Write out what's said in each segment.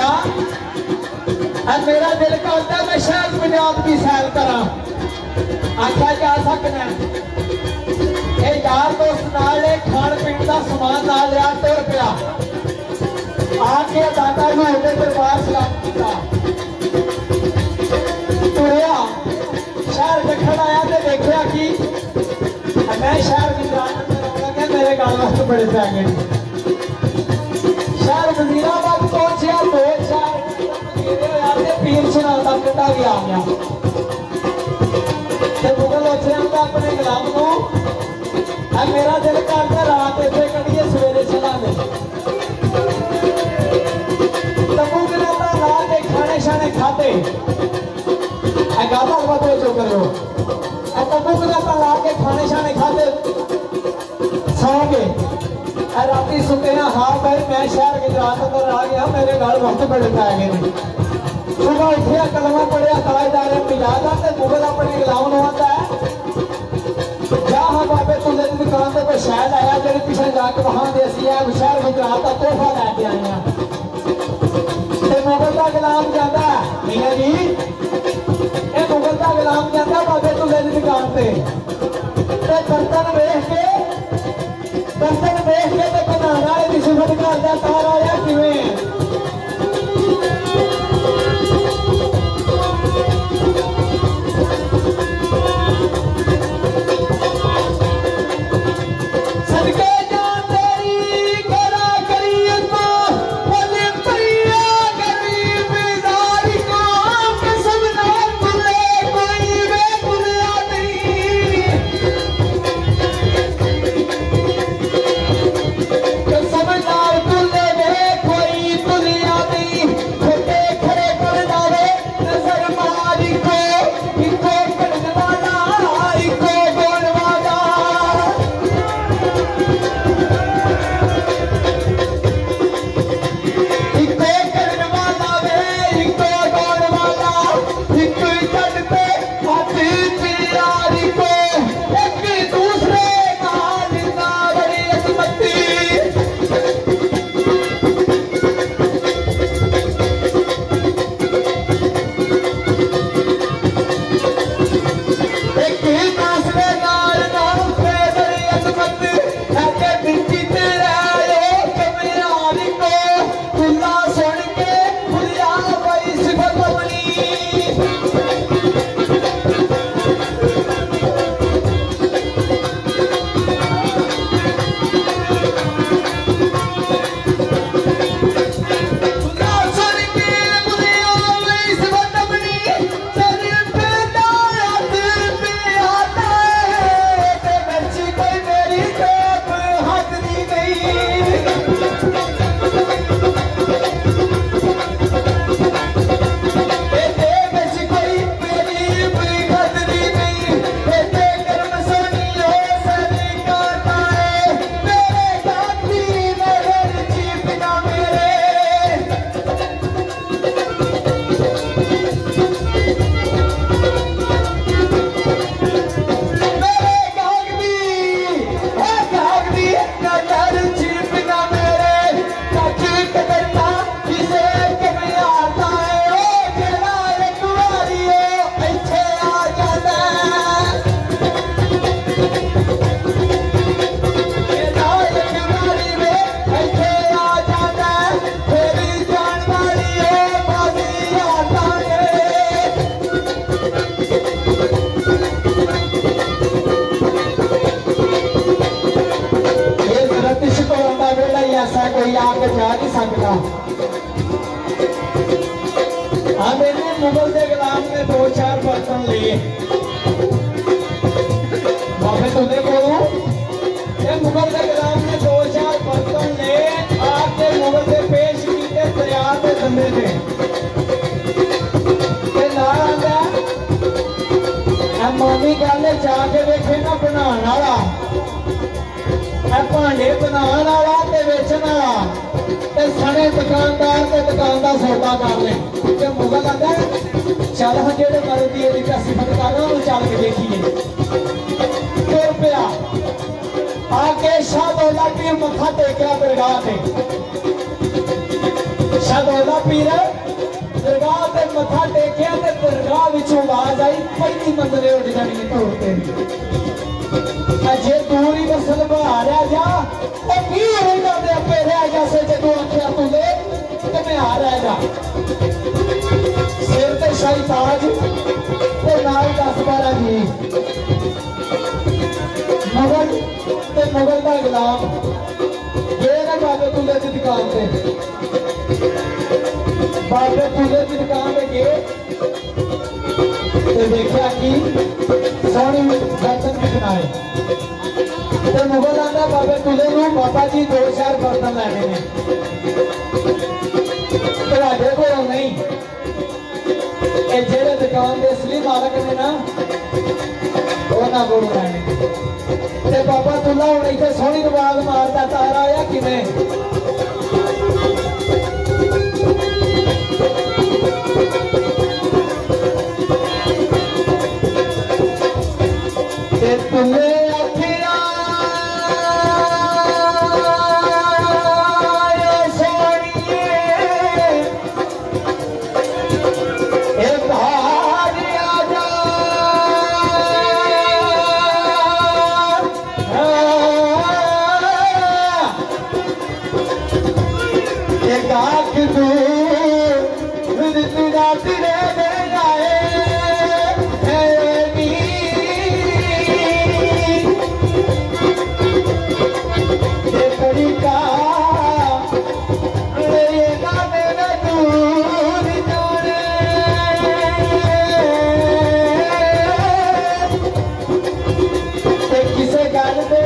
आया मेरा दिल करता मैं शहर पंजाब की सैर करा आख्या जा सकना यार दोस्त नाल खाण पीण का समान नाल लिया तुर पिया आके दादा ने उहदे दरबार सलाम किया तुरिया शहर देखण आया तो देखिया कि मैं शहर की मेरे गाल वास्ते बड़े पै गए शहर वजीराबाद पहुंचा दो चार पीर सुना का पिंडा भी आ गया मुगल उछलिया का अपने गुलाम को मेरा दिल करता रात इतने कढ़िए सवेरे चलांगे तबू गिरता ला के खाने शाने खाते गाता बात जो करो तबू गिरता ला के खाने शाने खाते सौंगे राती सुते ना हाँ भाई मैं शहर के रात अंदर आ गया मेरे गल वक्त बड़े पै गए सुबह उठिया कलमा पढ़िया ताजदार मिलादा ते मुगल अपने गुलाम नूं आंदा है जा हाँ बाबे तुझे दुकान से कोई शहद आया जेडी पिछले जाके वहां दे सी है शहर गुजरात का तोहफा लैके आए हैं ते मुगल का गुलाम कहता है मियां जी ये मुगल का गुलाम कहता बाबे तुझे दुकान से बर्तन वेख के ते बनाना है सिफत करदा तार आया किवें कोई आके जा नहीं सकता मेरे मुगल के गुलाम ने 2-4 बर्तन लिए बाबे तुझे बोलूं मुगल के गुलाम ने 2-4 बर्तन ले आके मुगल से पेश किए दरिया के धंधे से मामी गल जाके वेखे ना बनाने वाला भांडे बनाने वाला ते बेचने वाला ते सने दुकानदार ते दुकान का सौदा कर ले ते मुगल आंदा चल हम जेडे मर्दी दी सिफत कर रहा हूं चल के देखिए तुर पिया आके शाह दौला की मत्था टेकिया दरगाह से शहदौला पीर दरगाह ते मथा टेकिया ते दरगाह विचों आवाज आई पहली मंजिले उठ जानी तूर तेरी जे दूर ही बसल बहारिया जा की होगा ते अपे रह जा से जदों आखिया तू ले ते मैं आ रह जा सिर ते शाही ताज ते नाल 10-12 जी मुगल ते मुगल दा गुलाम गए ना बाबे तुले की दुकान ते बाबे तुले की दुकान पे गए ते देखा कि सोनी बर्तन बिकनाए ते मुगल आंदा बाबे तुले नूं बाबा जी 2-4 बर्तन लैने ने तुहाडे कोल नहीं ए जेड़े दुकान दे असली मालक ने ना ਉਹਨਾਂ ਕੋਲ ਲੈਣੇ ਤੇ ਬਾਬਾ ਤੁਲਾ ਹੁਣ ਇੱਥੇ ਸੋਹਣੀ ਆਵਾਜ਼ ਮਾਰਦਾ ਤਾਰਾ ਆਇਆ ਕਿਵੇਂ ਤੇ ਤੁਲੇ ਆਖਿਆ ਸੋਹਣੀਏ ਇਹ ਬਾਹਰ ਆ ਜਾ काक तू रात रे आए बड़ी का दूर जाने किसे गल दे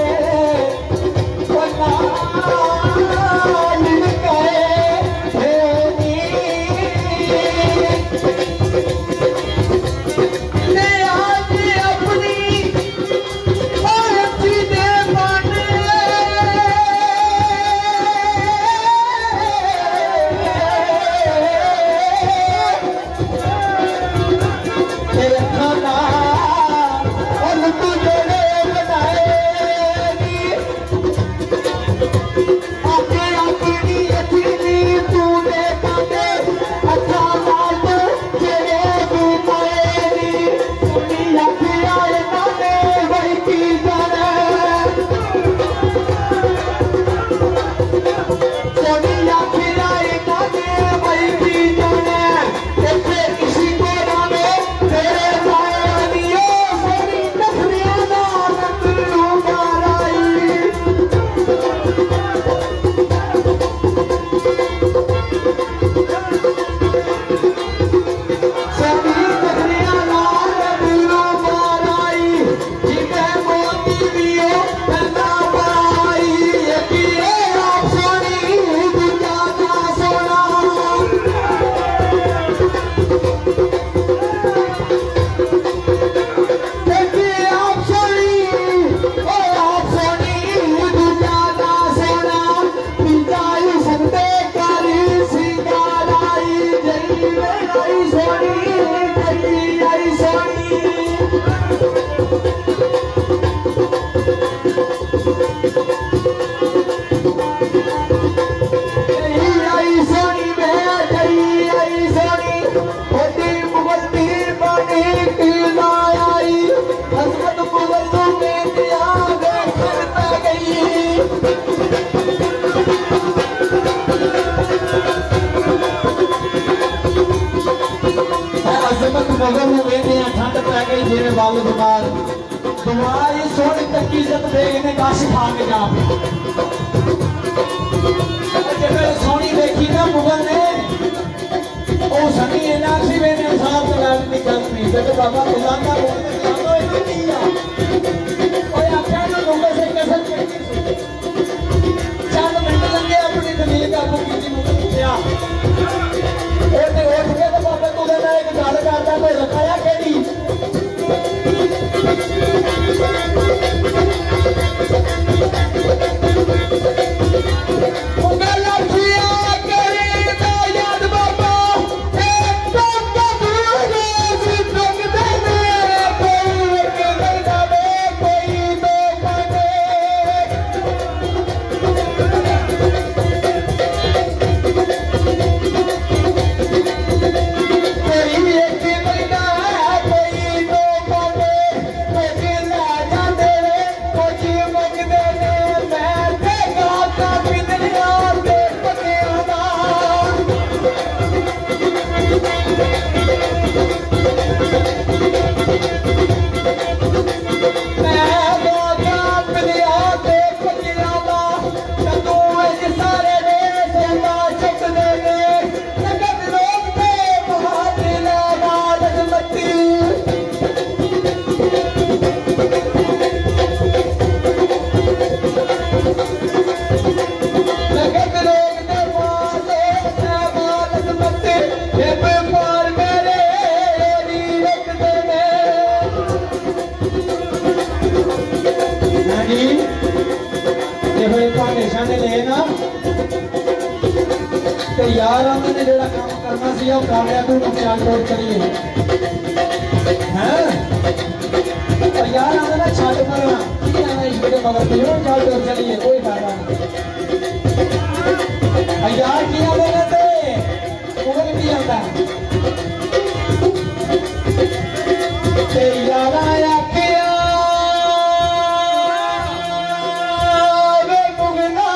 ठंड पै गई जेरे बाल बीमार बीमार सोनी तक इज्जत दे इन्हें काश खा के जा सोनी देखी ना मुगल ने ओ सनी इना सी मैंने साथ लड़ निकल नहीं जब बाबा बुलाना बोलते इन्हें किया और आख्या ना मुगल से कसम चंद मिनट लगे अपनी दलील काबू की मुगल क्या ਉਹਨੇ ਉੱਠ ਕੇ ਤੇ ਬਾਬੇ ਤੁਲੇ ਨਾਲ ਇੱਕ ਗੱਲ ਕਰਦਾ ਤੇ ਰਖਾਇਆ ਕਿਹੜੀ ਉਹ ਗੱਲ ਆਖਿਆ ਕਰੀ ਤੇ ਯਾਦ ਬਾਬਾ ਇੱਕ ਤੋਂ ਦੂਰ ਸੀ ਟੰਗਦੇ ਨੇ यार आंदे ने जेड़ा काम करना सी ਉਹ ਕਰ ਲਿਆ ਤੂੰ ਚਾਲ ਤੋੜ ਕਰੀਏ हैं और यार आंदे ना छाड़ पड़ना की आना इसके मगर क्यों चाल तोड़ चलिए कोई फायदा नहीं यार किया बोले थे उन्हें भी आता ते यार आया किया वे मुगना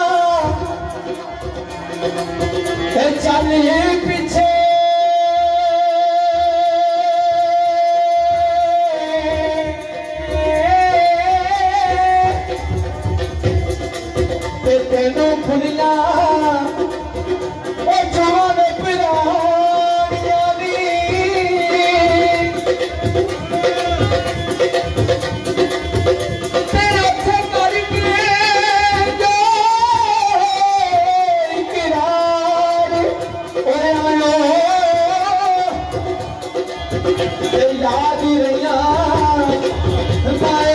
ते चलिए पीछे ते तेनू खुलिया याद ही रहिया पाए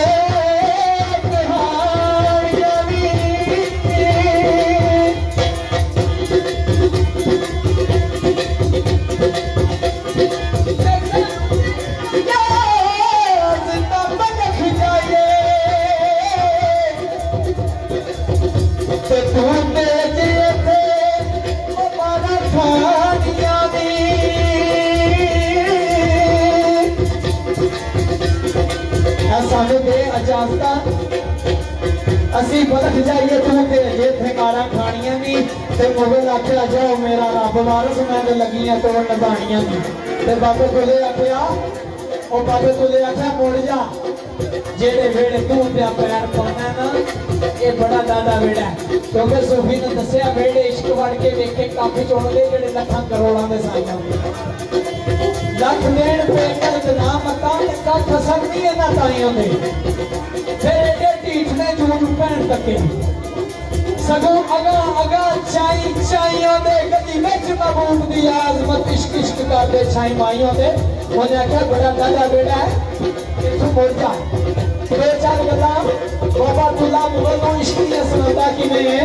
सानू दे इजाजत असी बलख जाइए तू ते जे थे मारा खानियां नी ते मुगल आख्या जाओ मेरा रब वारस मैं ते लगियां तोड़ निभानियां नी ते बाबे तुले आख्या ओ बाबे तुले आख्या मुड़ जा जेड़े वेड़े तू ते पैर पाना ना ये बड़ा दादा वेड़ा क्योंकि सूफी ने दसिया वेड़े इश्क वड़ के वेखे काफी चुनदे जेड़े लखां करोड़ां दे साइयां लख देण पे कल ना मता कख सकदी है ना ताईं होंदे फिर एडे ढीठ ने झूठ भैन तके सगों अगा अगा चाई चाई होंदे कदी विच महबूब दी आजमत इश्क इश्क करदे छाई माई होंदे उन्हें आख्या बड़ा दादा बेड़ा है इत्थों मुड़ जा दो चार गल्लां बाबा अब्दुल्ला मुगल नूं इश्क दी सुनांदा किवें है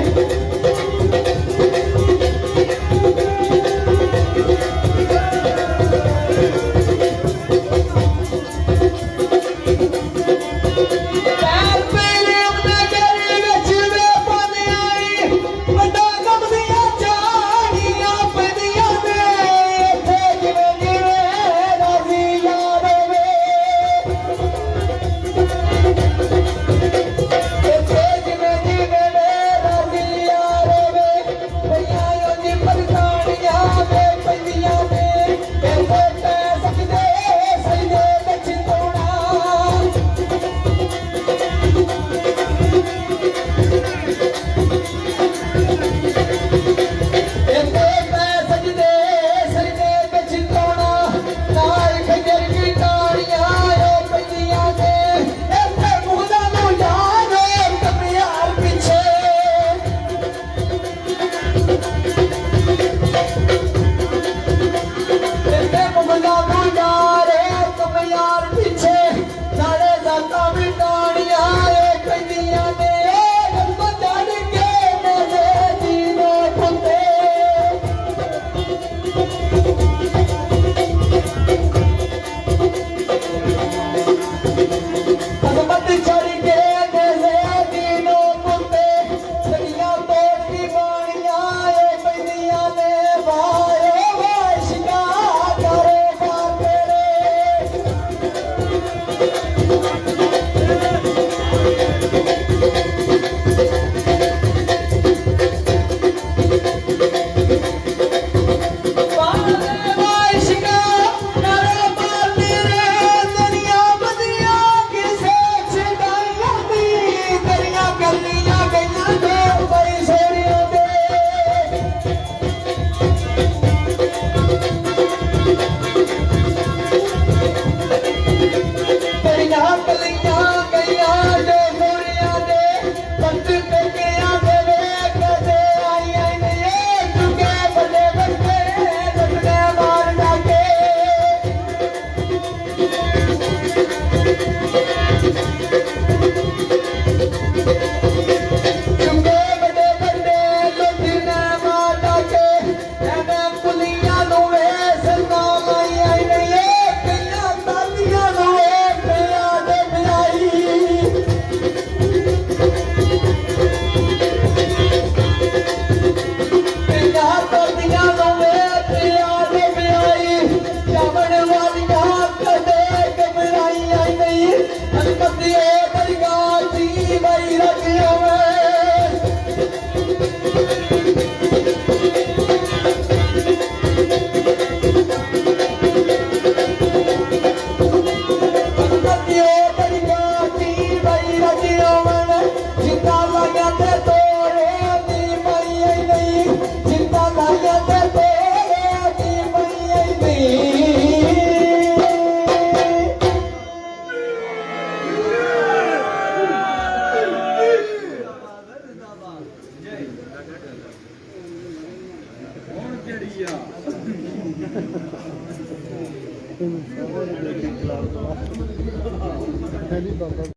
ਸਾਰੇ ਦੇ ਖਿਲਾਫ